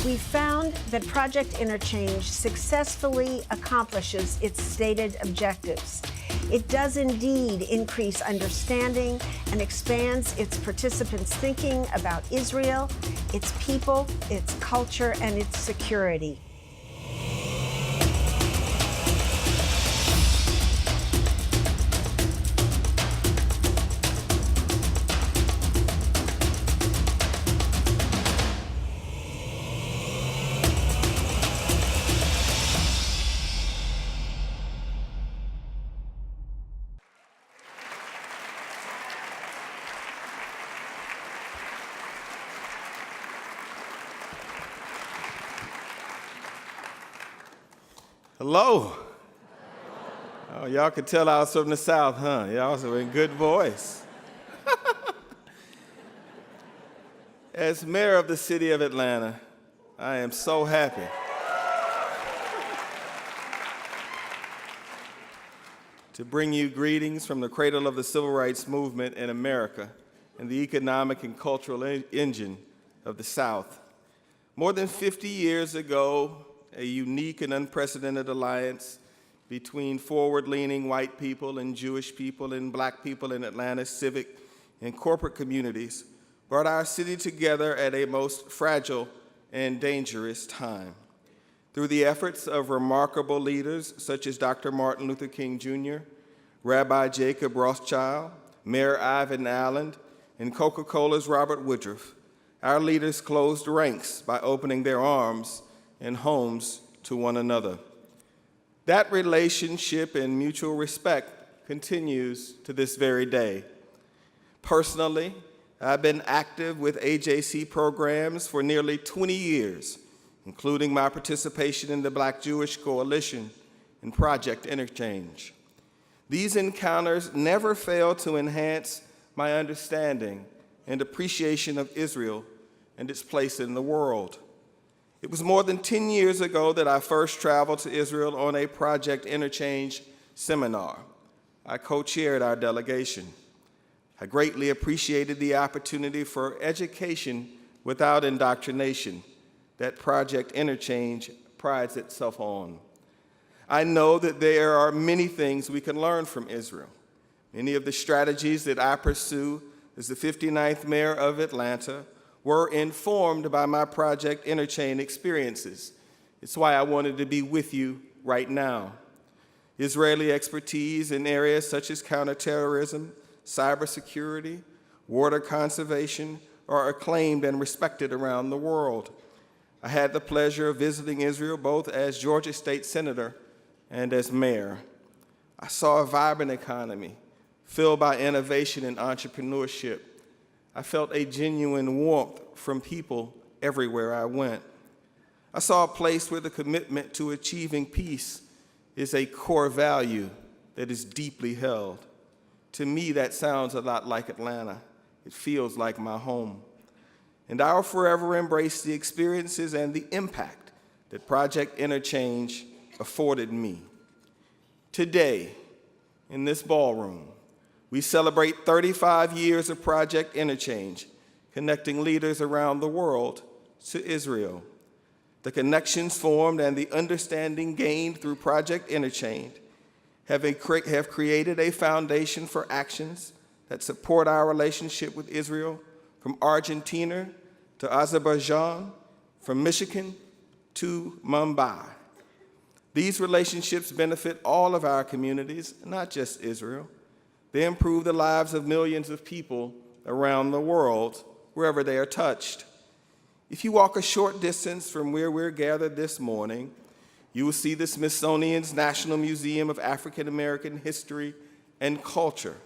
We found that Project Interchange successfully accomplishes its stated objectives. It does indeed increase understanding and expands its participants' thinking about Israel, its people, its culture, and its security. Hello. Oh, y'all could tell I was from the South, huh? Y'all have a good voice. As mayor of the city of Atlanta, I am so happy to bring you greetings from the cradle of the civil rights movement in America and the economic and cultural engine of the South. More than 50 years ago, a unique and unprecedented alliance between forward-leaning white people and Jewish people and black people in Atlanta's civic and corporate communities brought our city together at a most fragile and dangerous time. Through the efforts of remarkable leaders such as Dr. Martin Luther King Jr., Rabbi Jacob Rothschild, Mayor Ivan Allen, and Coca-Cola's Robert Woodruff, our leaders closed ranks by opening their arms and homes to one another. That relationship and mutual respect continues to this very day. Personally, I've been active with AJC programs for nearly 20 years, including my participation in the Black Jewish Coalition and Project Interchange. These encounters never fail to enhance my understanding and appreciation of Israel and its place in the world. It was more than 10 years ago that I first traveled to Israel on a Project Interchange seminar. I co-chaired our delegation. I greatly appreciated the opportunity for education without indoctrination that Project Interchange prides itself on. I know that there are many things we can learn from Israel. Many of the strategies that I pursue as the 59th mayor of Atlanta were informed by my Project Interchange experiences. It's why I wanted to be with you right now. Israeli expertise in areas such as counterterrorism, cybersecurity, water conservation are acclaimed and respected around the world. I had the pleasure of visiting Israel both as Georgia State Senator and as mayor. I saw a vibrant economy filled by innovation and entrepreneurship. I felt a genuine warmth from people everywhere I went. I saw a place where the commitment to achieving peace is a core value that is deeply held. To me, that sounds a lot like Atlanta. It feels like my home. And I'll forever embrace the experiences and the impact that Project Interchange afforded me. Today, in this ballroom, we celebrate 35 years of Project Interchange, connecting leaders around the world to Israel. The connections formed and the understanding gained through Project Interchange have created a foundation for actions that support our relationship with Israel, from Argentina to Azerbaijan, from Michigan to Mumbai. These relationships benefit all of our communities, not just Israel. They improve the lives of millions of people around the world, wherever they are touched. If you walk a short distance from where we're gathered this morning, you will see the Smithsonian's National Museum of African American History and Culture.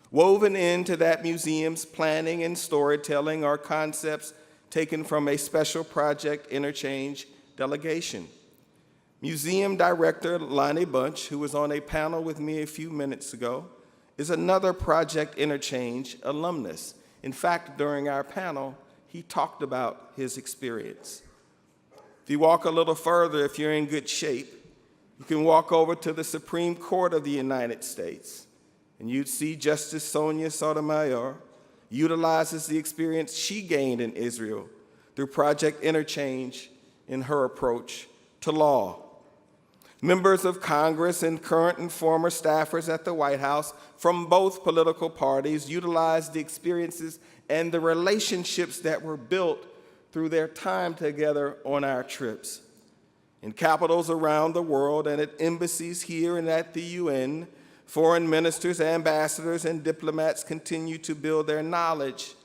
Woven into that museum's planning and storytelling are concepts taken from a special Project Interchange delegation. Museum Director Lonnie Bunch, who was on a panel with me a few minutes ago, is another Project Interchange alumnus. In fact, during our panel, he talked about his experience. If you walk a little further, if you're in good shape, you can walk over to the Supreme Court of the United States, and you'd see Justice Sonia Sotomayor utilizes the experience she gained in Israel through Project Interchange in her approach to law. Members of Congress and current and former staffers at the White House from both political parties utilized the experiences and the relationships that were built through their time together on our trips. In capitals around the world and at embassies here and at the UN, foreign ministers, ambassadors, and diplomats continue to build their knowledge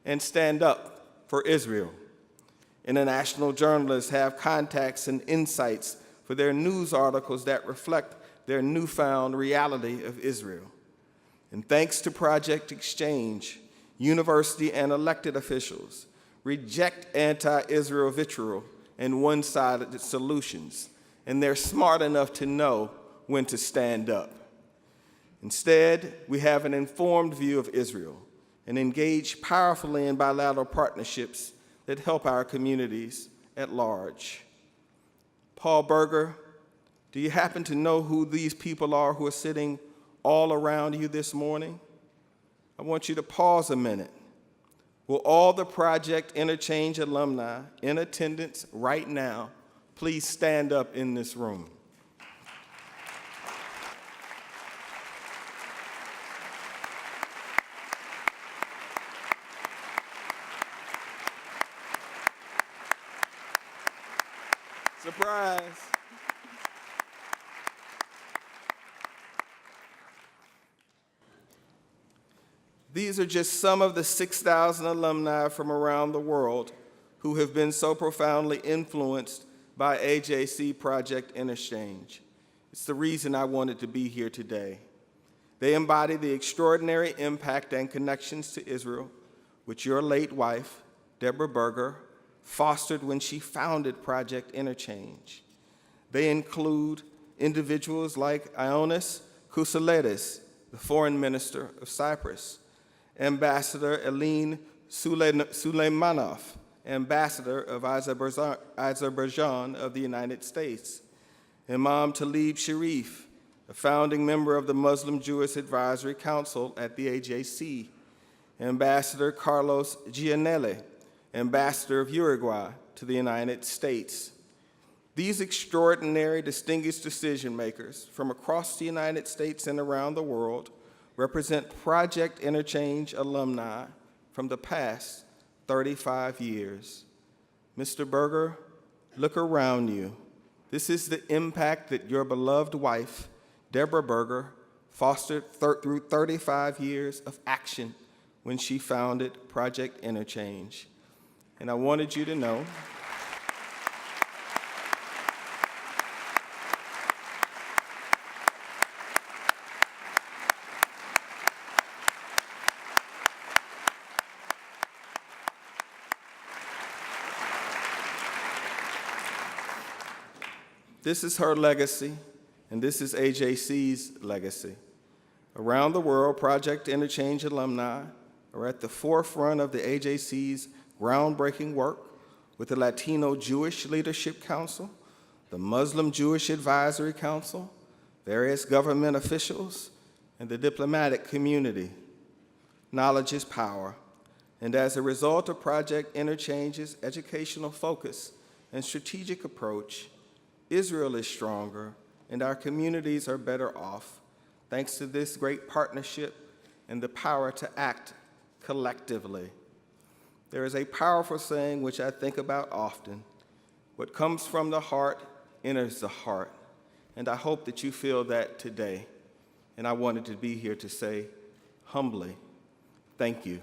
and stand up for Israel. International journalists have contacts and insights for their news articles that reflect their newfound reality of Israel. And thanks to Project Exchange, university and elected officials reject anti-Israel vitriol and one-sided solutions, and they're smart enough to know when to stand up. Instead, we have an informed view of Israel and engage powerfully in bilateral partnerships that help our communities at large. Paul Berger, do you happen to know who these people are who are sitting all around you this morning? I want you to pause a minute. Will all the Project Interchange alumni in attendance right now please stand up in this room? Surprise. These are just some of the 6,000 alumni from around the world who have been so profoundly influenced by AJC Project Interchange. It's the reason I wanted to be here today. They embody the extraordinary impact and connections to Israel which your late wife, Deborah Berger, fostered when she founded Project Interchange. They include individuals like Ioannis Kousouletis, the foreign minister of Cyprus, Ambassador Eline Suleymanov, Ambassador of Azerbaijan of the United States, Imam Talib Sharif, a founding member of the Muslim Jewish Advisory Council at the AJC, Ambassador Carlos Gianelli, Ambassador of Uruguay to the United States. These extraordinary, distinguished decision makers from across the United States and around the world represent Project Interchange alumni from the past 35 years. Mr. Berger, look around you. This is the impact that your beloved wife, Deborah Berger, fostered through 35 years of action when she founded Project Interchange. And I wanted you to know this is her legacy, and this is AJC's legacy. Around the world, Project Interchange alumni are at the forefront of the AJC's groundbreaking work with the Latino Jewish Leadership Council, the Muslim Jewish Advisory Council, various government officials, and the diplomatic community. Knowledge is power, and as a result of Project Interchange's educational focus and strategic approach, Israel is stronger and our communities are better off thanks to this great partnership and the power to act collectively. There is a powerful saying which I think about often: what comes from the heart enters the heart. And I hope that you feel that today. And I wanted to be here to say humbly, thank you.